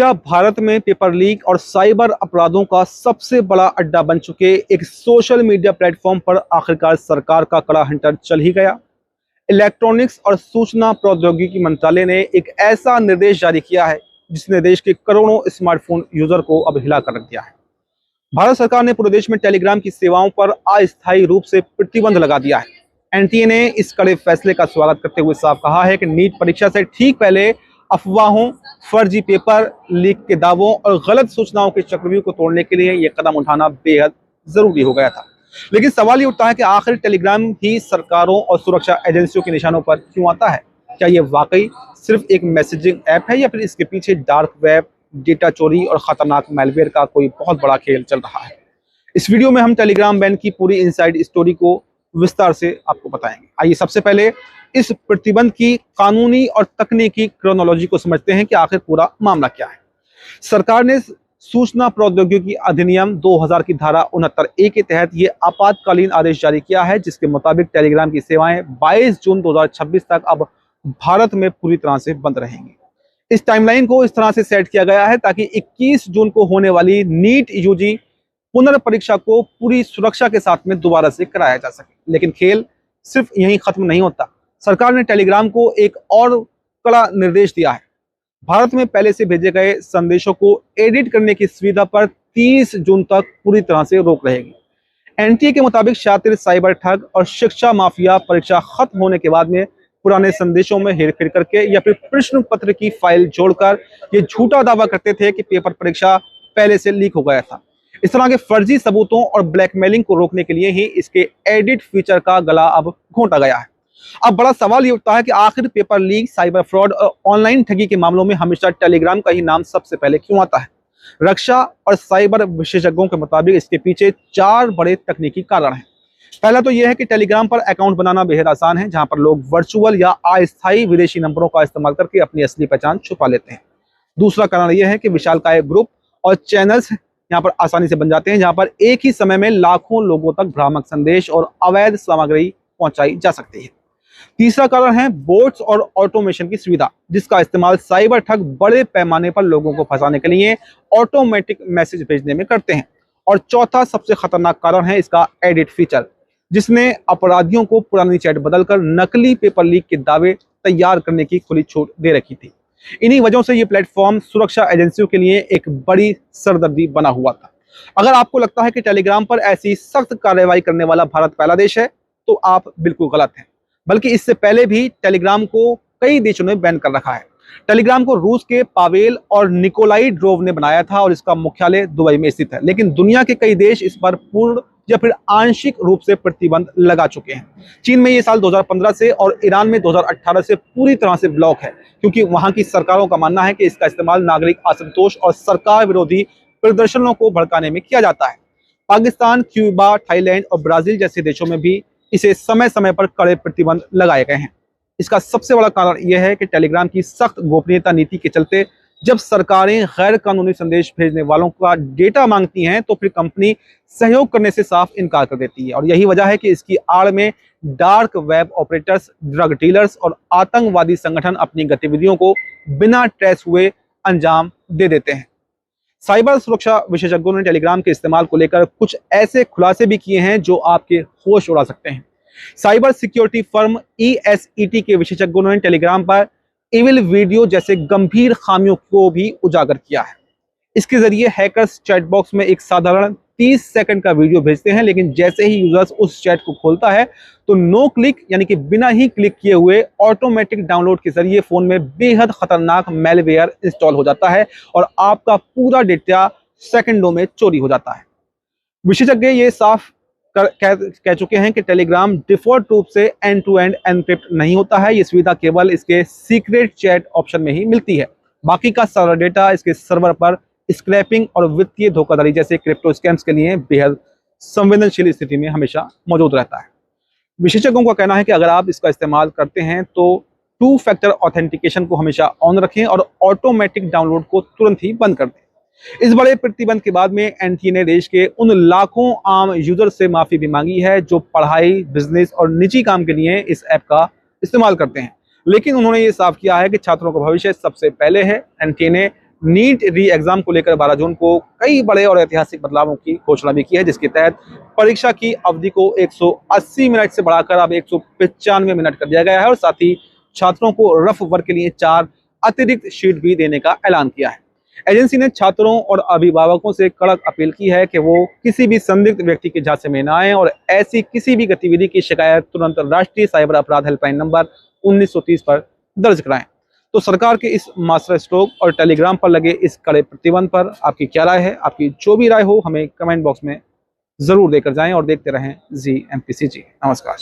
क्या भारत में paper leak और साइबर अपराधों का सबसे बड़ा अड्डा बन चुके एक सोशल मीडिया प्लेटफॉर्म पर आखिरकार सरकार का कड़ा हंटर चल ही गया। इलेक्ट्रॉनिक्स और सूचना प्रौद्योगिकी मंत्रालय ने एक ऐसा निर्देश जारी किया है जिसने देश के करोड़ों स्मार्टफोन यूजर को अब हिला कर रख दिया है। भारत सरकार ने पूरे देश में टेलीग्राम की सेवाओं पर अस्थायी रूप से प्रतिबंध लगा दिया है। एनटीए ने इस कड़े फैसले का स्वागत करते हुए साफ कहा है कि नीट परीक्षा से ठीक पहले अफवाहों, फर्जी पेपर लीक के दावों और गलत सूचनाओं के चक्रव्यूह को तोड़ने के लिए यह कदम उठाना बेहद जरूरी हो गया था। लेकिन सवाल ये उठता है कि आखिर टेलीग्राम ही सरकारों और सुरक्षा एजेंसियों के निशानों पर क्यों आता है? क्या ये वाकई सिर्फ एक मैसेजिंग ऐप है या फिर इसके पीछे डार्क वेब, डेटा चोरी और खतरनाक मैलवेयर का कोई बहुत बड़ा खेल चल रहा है? इस वीडियो में हम टेलीग्राम बैन की पूरी इनसाइड स्टोरी को विस्तार से आपको बताएंगे। आइए सबसे पहले इस प्रतिबंध की कानूनी और तकनीकी क्रोनोलॉजी को समझते हैं कि आखिर पूरा मामला क्या है। सरकार ने सूचना प्रौद्योगिकी अधिनियम 2000 की धारा 69A के तहत ये आपातकालीन आदेश जारी किया है, जिसके मुताबिक टेलीग्राम की सेवाएं 22 जून 2026 तक अब भारत में पूरी तरह से बंद रहेंगी। इस टाइमलाइन को इस तरह से सेट किया गया है ताकि 21 जून को होने वाली नीट यूजी पुनर्परीक्षा को पूरी सुरक्षा के साथ में दोबारा से कराया जा सके। लेकिन खेल सिर्फ यहीं खत्म नहीं होता। सरकार ने टेलीग्राम को एक और कड़ा निर्देश दिया है। भारत में पहले से भेजे गए संदेशों को एडिट करने की सुविधा पर 30 जून तक पूरी तरह से रोक रहेगी। एनटीए के मुताबिक शातिर, साइबर ठग और शिक्षा माफिया परीक्षा खत्म होने के बाद में पुराने संदेशों में हेरफेर करके या फिर प्रश्न पत्र की फाइल जोड़कर ये झूठा दावा करते थे कि पेपर परीक्षा पहले से लीक हो गया था। इस तरह के फर्जी सबूतों और ब्लैकमेलिंग को रोकने के लिए ही इसके एडिट फीचर का गला अब घोंटा गया है। अब बड़ा सवाल ये उठता है कि आखिर पेपर लीक, साइबर फ्रॉड और ऑनलाइन ठगी के मामलों में हमेशा टेलीग्राम का ही नाम सबसे पहले क्यों आता है? रक्षा और साइबर विशेषज्ञों के मुताबिक इसके पीछे 4 बड़े तकनीकी कारण हैं। पहला तो यह है कि टेलीग्राम पर अकाउंट बनाना बेहद आसान है, जहां पर लोग वर्चुअल या अस्थायी विदेशी नंबरों का इस्तेमाल करके अपनी असली पहचान छुपा लेते हैं। दूसरा कारण यह है कि विशालकाय ग्रुप और चैनल्स यहाँ पर आसानी से बन जाते हैं, जहां पर एक ही समय में लाखों लोगों तक भ्रामक संदेश और अवैध सामग्री पहुंचाई जा सकती है। तीसरा कारण है बोट्स और ऑटोमेशन की सुविधा, जिसका इस्तेमाल साइबर ठग बड़े पैमाने पर लोगों को फंसाने के लिए ऑटोमेटिक मैसेज भेजने में करते हैं। और चौथा सबसे खतरनाक कारण है इसका एडिट फीचर, जिसने अपराधियों को पुरानी चैट बदलकर नकली पेपर लीक के दावे तैयार करने की खुली छूट दे रखी थी। इन्हीं वजहों से ये प्लेटफॉर्म सुरक्षा एजेंसियों के लिए एक बड़ी सरदर्दी बना हुआ था। अगर आपको लगता है कि टेलीग्राम पर ऐसी सख्त कार्रवाई करने वाला भारत पहला देश है, तो आप बिल्कुल गलत हैं। बल्कि इससे पहले भी टेलीग्राम को कई देशों ने बैन कर रखा है। टेलीग्राम को रूस के पावेल और निकोलाई ड्रोव ने बनाया था और इसका मुख्यालय दुबई में स्थित है। लेकिन दुनिया के कई देश इस पर पूर्ण या फिर आंशिक रूप से प्रतिबंध लगा चुके हैं। चीन में ये साल 2015 से और ईरान में 2018 से पूरी तरह से ब्लॉक है, क्योंकि वहां की सरकारों का मानना है कि इसका इस्तेमाल नागरिक असंतोष और सरकार विरोधी प्रदर्शनों को भड़काने में किया जाता है। पाकिस्तान, क्यूबा, थाईलैंड और ब्राजील जैसे देशों में भी इसे समय समय पर कड़े प्रतिबंध लगाए गए हैं। इसका सबसे बड़ा कारण यह है कि टेलीग्राम की सख्त गोपनीयता नीति के चलते जब सरकारें गैर कानूनी संदेश भेजने वालों का डेटा मांगती हैं, तो फिर कंपनी सहयोग करने से साफ इनकार कर देती है। और यही वजह है कि इसकी आड़ में dark web operators, drug dealers और आतंकवादी संगठन अपनी गतिविधियों को बिना ट्रेस हुए अंजाम दे देते हैं। साइबर सुरक्षा विशेषज्ञों ने टेलीग्राम के इस्तेमाल को लेकर कुछ ऐसे खुलासे भी किए हैं जो आपके होश उड़ा सकते हैं। साइबर सिक्योरिटी फर्म ESET के विशेषज्ञों ने टेलीग्राम पर इविल वीडियो जैसे गंभीर खामियों को भी उजागर किया है। इसके जरिए हैकर्स चैट बॉक्स में एक साधारण 30 सेकंड का वीडियो भेजते हैं, लेकिन जैसे ही यूजर्स उस चैट को खोलता है तो नो क्लिक यानी कि बिना ही क्लिक किए हुए ऑटोमेटिक डाउनलोड के जरिए फोन में बेहद खतरनाक मैलवेयर इंस्टॉल हो जाता है और आपका पूरा डेटा सेकंडों में चोरी हो जाता है। विशेषज्ञ ये साफ कह चुके हैं कि टेलीग्राम डिफॉल्ट रूप से एंड टू एंड एनक्रिप्ट नहीं होता है। ये सुविधा केवल इसके सीक्रेट चैट ऑप्शन में ही मिलती है। बाकी का सारा डेटा इसके सर्वर पर स्क्रैपिंग और वित्तीय धोखाधड़ी जैसे क्रिप्टो स्कैम्स के लिए बेहद संवेदनशील स्थिति में हमेशा मौजूद रहता है। विशेषज्ञों का कहना है कि अगर आप इसका इस्तेमाल करते हैं तो 2 फैक्टर ऑथेंटिकेशन को हमेशा ऑन रखें और ऑटोमेटिक डाउनलोड को तुरंत ही बंद कर दें। इस बड़े प्रतिबंध के बाद में एनटीए ने देश के उन लाखों आम यूजर से माफी भी मांगी है जो पढ़ाई, बिजनेस और निजी काम के लिए इस ऐप का इस्तेमाल करते हैं। लेकिन उन्होंने ये साफ किया है कि छात्रों का भविष्य सबसे पहले है। एनटीए ने नीट री एग्जाम को लेकर 12 जून को कई बड़े और ऐतिहासिक बदलावों की घोषणा भी की है, जिसके तहत परीक्षा की अवधि को 180 मिनट से बढ़ाकर अब 195 मिनट कर दिया गया है और साथ ही छात्रों को रफ वर्क के लिए 4 अतिरिक्त शीट भी देने का ऐलान किया है। एजेंसी ने छात्रों और अभिभावकों से कड़क अपील की है कि वो किसी भी संदिग्ध व्यक्ति के झांसे में न आए और ऐसी किसी भी गतिविधि की शिकायत तुरंत राष्ट्रीय साइबर अपराध हेल्पलाइन नंबर 1930 पर दर्ज कराएं। तो सरकार के इस मास्टर स्ट्रोक और टेलीग्राम पर लगे इस कड़े प्रतिबंध पर आपकी क्या राय है? आपकी जो भी राय हो हमें कमेंट बॉक्स में जरूर देकर जाएं और देखते रहें ZMPCG। नमस्कार।